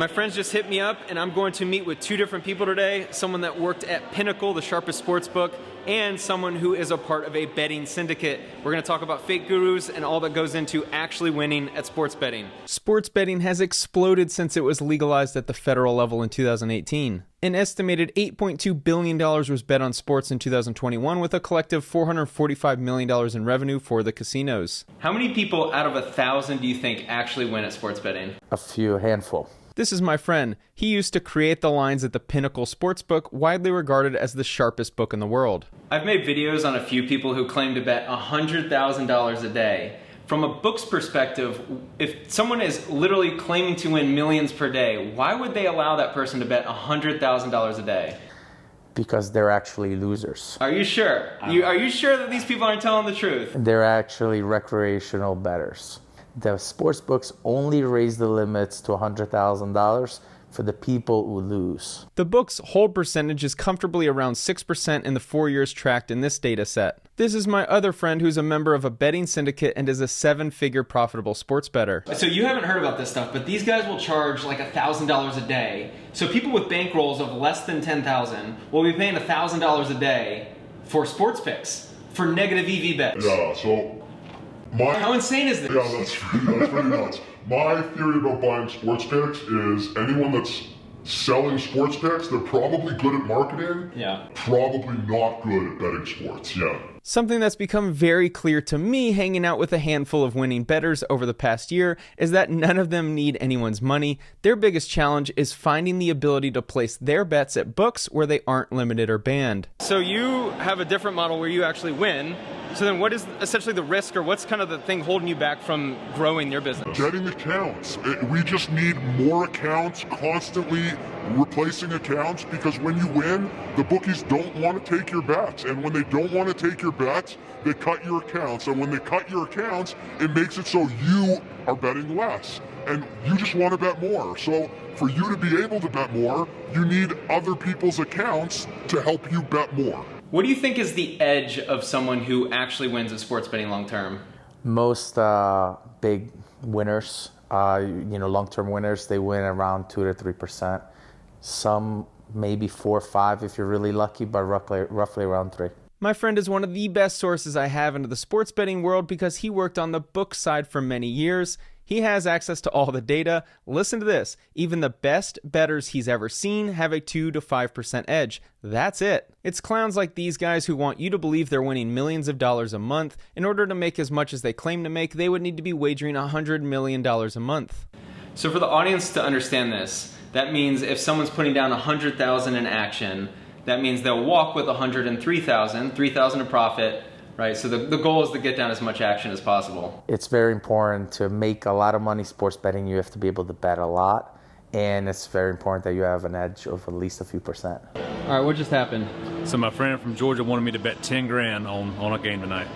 My friends just hit me up, and I'm going to meet with two different people today. Someone that worked at Pinnacle, the sharpest sportsbook, and someone who is a part of a betting syndicate. We're going to talk about fake gurus and all that goes into actually winning at sports betting. Sports betting has exploded since it was legalized at the federal level in 2018. An estimated $8.2 billion was bet on sports in 2021, with a collective $445 million in revenue for the casinos. How many people out of 1,000 do you think actually win at sports betting? A handful. This is my friend. He used to create the lines at the Pinnacle Sportsbook, widely regarded as the sharpest book in the world. I've made videos on a few people who claim to bet $100,000 a day. From a book's perspective, if someone is literally claiming to win millions per day, why would they allow that person to bet $100,000 a day? Because they're actually losers. Are you sure? Are you sure that these people aren't telling the truth? They're actually recreational bettors. The sports books only raise the limits to $100,000 for the people who lose. The book's hold percentage is comfortably around 6% in the 4 years tracked in this data set. This is my other friend who's a member of a betting syndicate and is a 7-figure profitable sports bettor. So you haven't heard about this stuff, but these guys will charge like $1,000 a day. So people with bankrolls of less than $10,000 will be paying $1,000 a day for sports picks, for negative EV bets. Yeah, so how insane is this? Yeah, that's pretty nuts. My theory about buying sports picks is anyone that's selling sports picks, they're probably good at marketing, probably not good at betting sports, Something that's become very clear to me hanging out with a handful of winning bettors over the past year is that none of them need anyone's money. Their biggest challenge is finding the ability to place their bets at books where they aren't limited or banned. So you have a different model where you actually win. So then what is essentially the risk, or what's kind of the thing holding you back from growing your business? Getting accounts. We just need more accounts, constantly replacing accounts, because when you win, the bookies don't want to take your bets. And when they don't want to take your bets, they cut your accounts. And when they cut your accounts, it makes it so you are betting less. And you just want to bet more. So for you to be able to bet more, you need other people's accounts to help you bet more. What do you think is the edge of someone who actually wins at sports betting long term? Most big winners, long-term winners, they win around 2 to 3%. Some maybe 4 or 5 if you're really lucky, but roughly around 3. My friend is one of the best sources I have into the sports betting world because he worked on the book side for many years. He has access to all the data. Listen to this. Even the best bettors he's ever seen have a 2 to 5% edge. That's it. It's clowns like these guys who want you to believe they're winning millions of dollars a month. In order to make as much as they claim to make, they would need to be wagering $100 million a month. So for the audience to understand this, that means if someone's putting down $100,000 in action, that means they'll walk with $103,000, $3,000 to profit. Right, so the goal is to get down as much action as possible. It's very important to make a lot of money sports betting. You have to be able to bet a lot, and it's very important that you have an edge of at least a few percent. All right, what just happened? So my friend from Georgia wanted me to bet 10 grand on a game tonight.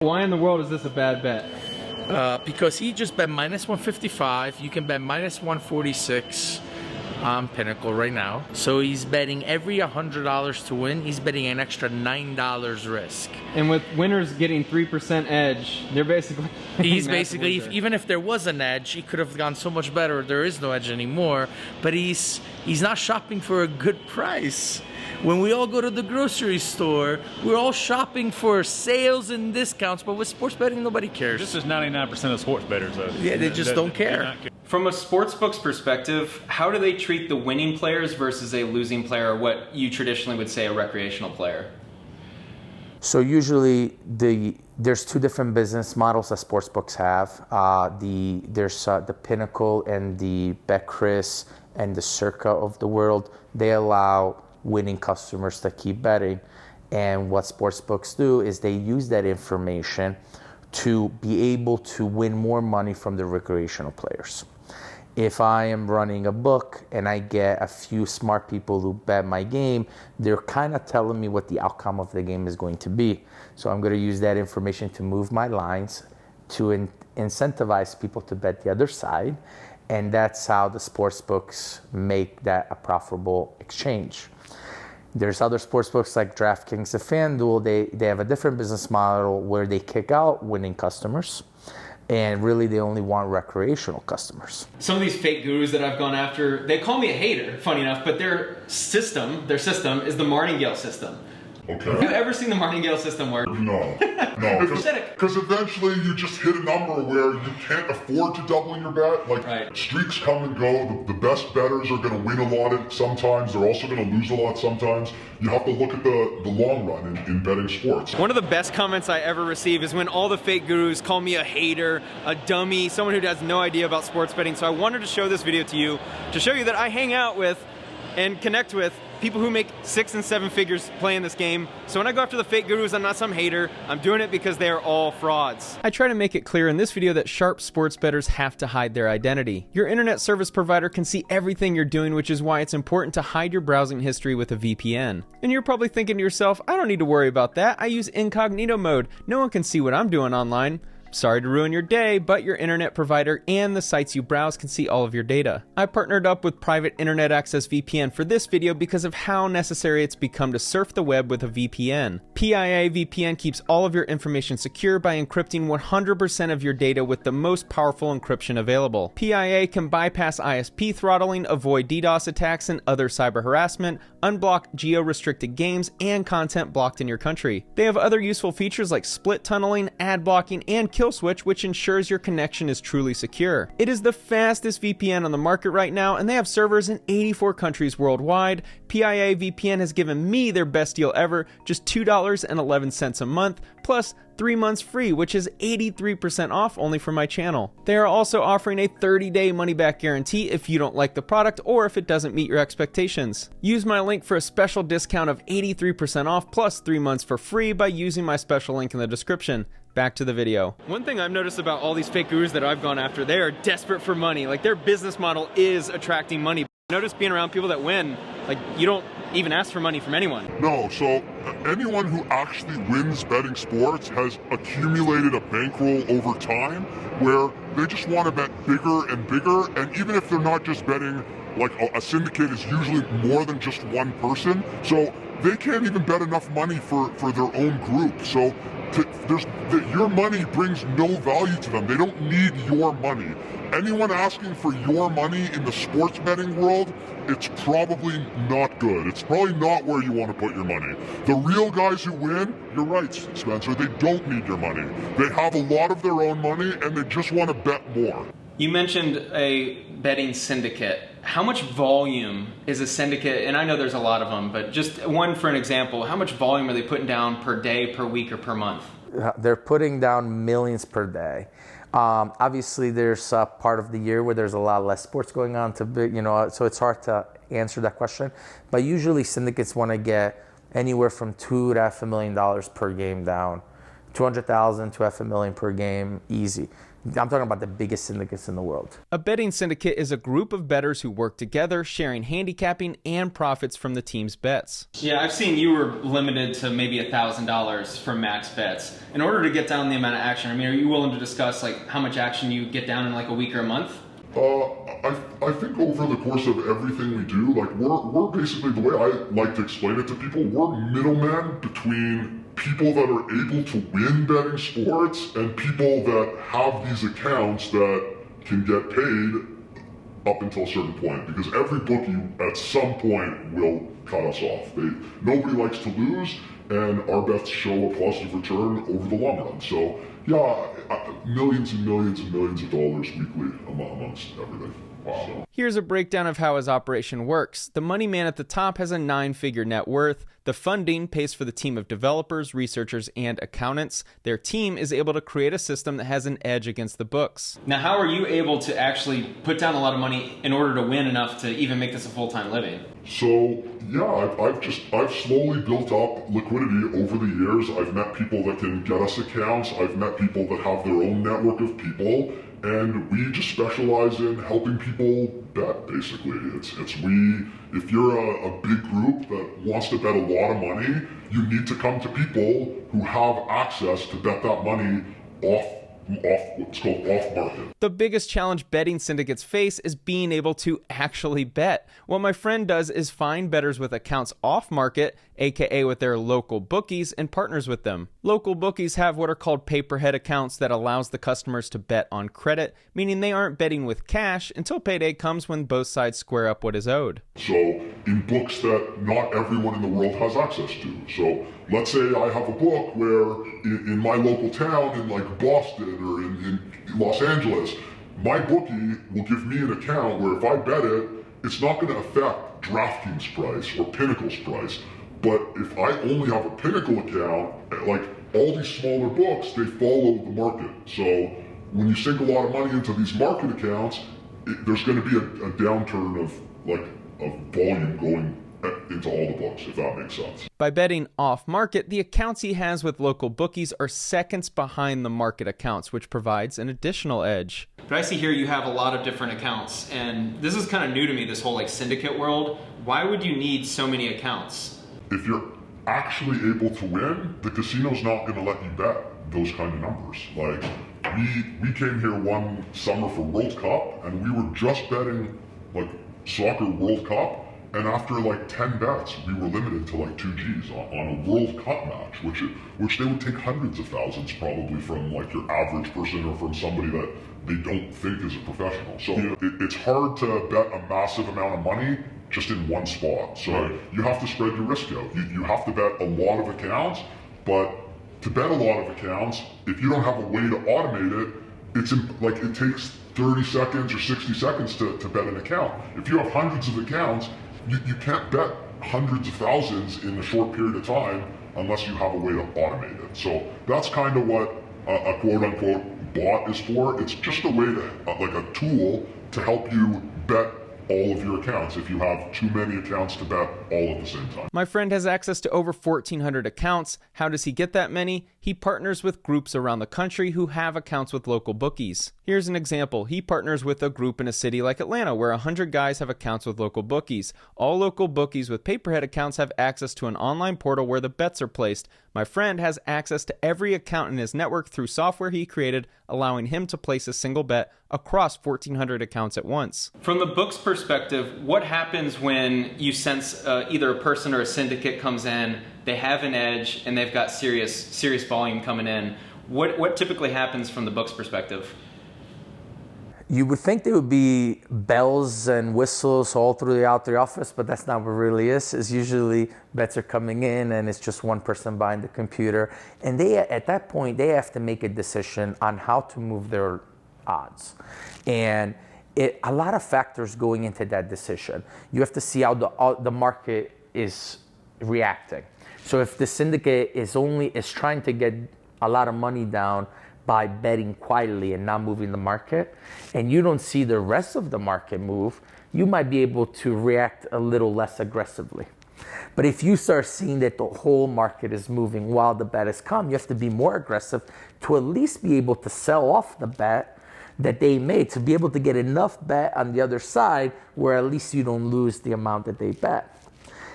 Why in the world is this a bad bet? Because he just bet minus 155. You can bet minus 146. On Pinnacle right now. So he's betting every $100 to win, he's betting an extra $9 risk. And with winners getting 3% edge, they're basically... He's basically, even if there was an edge, he could have gone so much better. There is no edge anymore, but he's not shopping for a good price. When we all go to the grocery store, we're all shopping for sales and discounts, but with sports betting, nobody cares. This is 99% of sports bettors, though. Yeah, they just don't care. From a sportsbook's perspective, how do they treat the winning players versus a losing player, or what you traditionally would say a recreational player? So usually there's 2 different business models that sportsbooks have. There's the Pinnacle and the Bettors and the Circa of the world. They allow winning customers to keep betting. And what sportsbooks do is they use that information to be able to win more money from the recreational players. If I am running a book and I get a few smart people who bet my game, they're kind of telling me what the outcome of the game is going to be. So I'm going to use that information to move my lines, to incentivize people to bet the other side. And that's how the sports books make that a profitable exchange. There's other sports books like DraftKings and FanDuel. They have a different business model where they kick out winning customers. And really, they only want recreational customers. Some of these fake gurus that I've gone after, they call me a hater, funny enough, but their system is the martingale system. Okay. Have you ever seen the martingale system work? No, because eventually you just hit a number where you can't afford to double your bet. Like, right. Streaks come and go. The best bettors are going to win a lot sometimes. They're also going to lose a lot sometimes. You have to look at the long run in betting sports. One of the best comments I ever receive is when all the fake gurus call me a hater, a dummy, someone who has no idea about sports betting. So I wanted to show this video to you to show you that I hang out with and connect with people who make 6 and 7 figures playing this game. So when I go after the fake gurus, I'm not some hater. I'm doing it because they are all frauds. I try to make it clear in this video that sharp sports bettors have to hide their identity. Your internet service provider can see everything you're doing, which is why it's important to hide your browsing history with a VPN. And you're probably thinking to yourself, I don't need to worry about that. I use incognito mode. No one can see what I'm doing online. Sorry to ruin your day, but your internet provider and the sites you browse can see all of your data. I partnered up with Private Internet Access VPN for this video because of how necessary it's become to surf the web with a VPN. PIA VPN keeps all of your information secure by encrypting 100% of your data with the most powerful encryption available. PIA can bypass ISP throttling, avoid DDoS attacks and other cyber harassment, unblock geo-restricted games and content blocked in your country. They have other useful features like split tunneling, ad blocking, and kill switch, which ensures your connection is truly secure. It is the fastest VPN on the market right now, and they have servers in 84 countries worldwide. PIA VPN has given me their best deal ever, just $2.11 a month, plus 3 months free, which is 83% off only for my channel. They are also offering a 30-day money-back guarantee if you don't like the product or if it doesn't meet your expectations. Use my link for a special discount of 83% off plus 3 months for free by using my special link in the description. Back to the video. One thing I've noticed about all these fake gurus that I've gone after, they are desperate for money. Like, their business model is attracting money. Notice being around people that win, like, you don't even ask for money from anyone. No, so anyone who actually wins betting sports has accumulated a bankroll over time where they just want to bet bigger and bigger, and even if they're not just betting, like a syndicate is usually more than just one person, so they can't even bet enough money for their own group. So your money brings no value to them. They don't need your money. Anyone asking for your money in the sports betting world, it's probably not good. It's probably not where you want to put your money. The real guys who win, you're right, Spencer, they don't need your money. They have a lot of their own money and they just want to bet more. You mentioned a betting syndicate. How much volume is a syndicate? And I know there's a lot of them, but just one for an example, how much volume are they putting down per day, per week, or per month? They're putting down millions per day. Obviously, there's a part of the year where there's a lot less sports going on, so it's hard to answer that question. But usually, syndicates want to get anywhere from $2 to $500,000 per game down, 200,000 to $500,000 per game, easy. I'm talking about the biggest syndicates in the world. A betting syndicate is a group of bettors who work together, sharing handicapping and profits from the team's bets. Yeah, I've seen you were limited to maybe $1,000 for max bets. In order to get down the amount of action, I mean, are you willing to discuss like how much action you get down in like a week or a month? I think over the course of everything we do, like we're basically, the way I like to explain it to people, we're middlemen between people that are able to win betting sports and people that have these accounts that can get paid up until a certain point, because every bookie at some point will cut us off. Nobody likes to lose, and our bets show a positive return over the long run. So yeah, millions and millions and millions of dollars weekly amongst everything. Wow. So. Here's a breakdown of how his operation works. The money man at the top has a 9-figure net worth. The funding pays for the team of developers, researchers, and accountants. Their team is able to create a system that has an edge against the books. Now, how are you able to actually put down a lot of money in order to win enough to even make this a full-time living? So yeah, I've slowly built up liquidity over the years. I've met people that can get us accounts. I've met people that have their own network of people. And we just specialize in helping people bet, basically. If you're a big group that wants to bet a lot of money, you need to come to people who have access to bet that money off what's called off market. The biggest challenge betting syndicates face is being able to actually bet. What my friend does is find bettors with accounts off market, aka with their local bookies, and partners with them. Local bookies have what are called paperhead accounts that allows the customers to bet on credit, meaning they aren't betting with cash until payday comes when both sides square up what is owed. So in books that not everyone in the world has access to. So let's say I have a book where in my local town, in like Boston or in Los Angeles, my bookie will give me an account where if I bet it, it's not going to affect DraftKings price or Pinnacle's price. But if I only have a Pinnacle account, like all these smaller books, they follow the market. So when you sink a lot of money into these market accounts, there's going to be a downturn of volume going into all the books, if that makes sense. By betting off market, the accounts he has with local bookies are seconds behind the market accounts, which provides an additional edge. But I see here you have a lot of different accounts, and this is kind of new to me, this whole like syndicate world. Why would you need so many accounts? If you're actually able to win, the casino's not going to let you bet those kind of numbers. Like we came here one summer for World Cup, and we were just betting like soccer World Cup, and after like 10 bets, we were limited to like 2 Gs on a World Cup match, which they would take hundreds of thousands probably from like your average person or from somebody that they don't think is a professional. So it's hard to bet a massive amount of money just in one spot. So you have to spread your risk out. You have to bet a lot of accounts, but to bet a lot of accounts, if you don't have a way to automate it, it takes 30 seconds or 60 seconds to bet an account. If you have hundreds of accounts, you can't bet hundreds of thousands in a short period of time unless you have a way to automate it. So that's kind of what a quote-unquote bot is for. It's just a way to, like a tool to help you bet all of your accounts if you have too many accounts to bet all at the same time. My friend has access to over 1,400 accounts. How does he get that many? He partners with groups around the country who have accounts with local bookies. Here's an example. He partners with a group in a city like Atlanta where 100 guys have accounts with local bookies. All local bookies with paperhead accounts have access to an online portal where the bets are placed. My friend has access to every account in his network through software he created, allowing him to place a single bet across 1,400 accounts at once. From the book's perspective, what happens when you sense either a person or a syndicate comes in, they have an edge, and they've got serious volume coming in? What typically happens from the book's perspective? You would think there would be bells and whistles all throughout the office, but that's not what it really is. It's usually bets are coming in and it's just one person behind the computer. And at that point, they have to make a decision on how to move their odds. And a lot of factors going into that decision. You have to see how the market is reacting. So if the syndicate is trying to get a lot of money down by betting quietly and not moving the market, and you don't see the rest of the market move, you might be able to react a little less aggressively. But if you start seeing that the whole market is moving while the bet is come, you have to be more aggressive to at least be able to sell off the bet that they made, to be able to get enough bet on the other side where at least you don't lose the amount that they bet.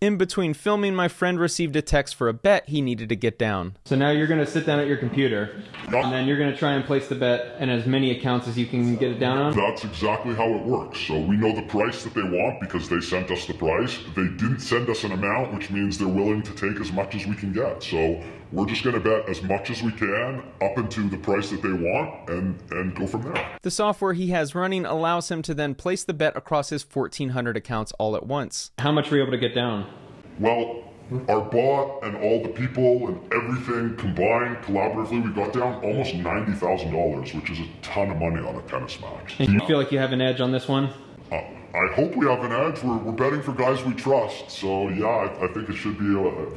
In between filming, my friend received a text for a bet he needed to get down. So now you're going to sit down at your computer, and then you're going to try and place the bet in as many accounts as you can get it down on? That's exactly how it works. So we know the price that they want because they sent us the price. They didn't send us an amount, which means they're willing to take as much as we can get. So we're just going to bet as much as we can up into the price that they want and go from there. The software he has running allows him to then place the bet across his 1,400 accounts all at once. How much were you able to get down? Well, our bot and all the people and everything combined, collaboratively, we got down almost $90,000, which is a ton of money on a tennis match. And you feel like you have an edge on this one? I hope we have an edge. We're betting for guys we trust. So yeah, I think it should be,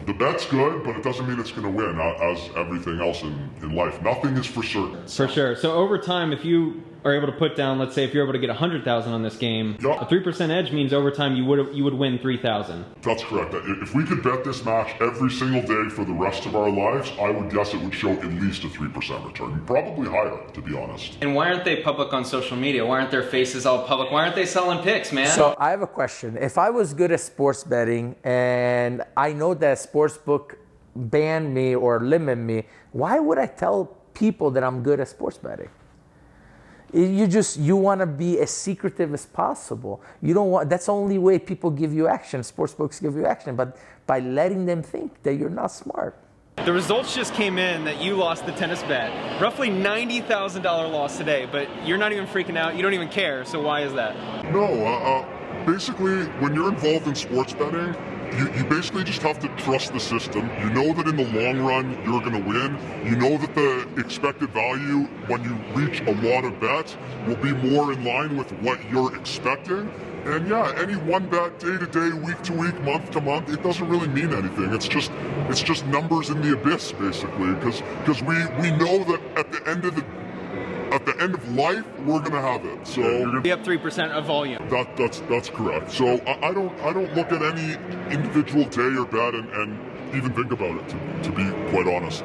the bet's good, but it doesn't mean it's going to win, as everything else in life. Nothing is for certain. For sure. So over time, if you are able to put down, let's say if you're able to get 100,000 on this game, a 3% edge means over time you would win 3,000. That's correct. If we could bet this match every single day for the rest of our lives, I would guess it would show at least a 3% return. Probably higher, to be honest. And why aren't they public on social media? Why aren't their faces all public? Why aren't they selling picks, man? So I have a question. If I was good at sports betting and I know that Sportsbook banned me or limit me, why would I tell people that I'm good at sports betting? You want to be as secretive as possible. You don't want. That's the only way people give you action. Sportsbooks give you action, but by letting them think that you're not smart. The results just came in that you lost the tennis bet. Roughly $90,000 loss today, but you're not even freaking out. You don't even care. So why is that? No, basically, when you're involved in sports betting, you basically just have to trust the system. You know that in the long run, you're going to win. You know that the expected value when you reach a lot of bets will be more in line with what you're expecting. And yeah, any one bet, day to day, week to week, month to month, it doesn't really mean anything. It's just numbers in the abyss, basically, because we know that at the end of life, we're gonna have it. So you're be up 3% of volume. That's correct. So I don't look at any individual day or bet and even think about it. To be quite honest,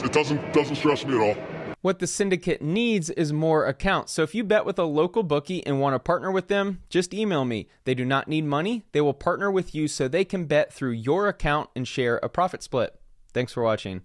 it doesn't stress me at all. What the syndicate needs is more accounts. So if you bet with a local bookie and want to partner with them, just email me. They do not need money. They will partner with you so they can bet through your account and share a profit split. Thanks for watching.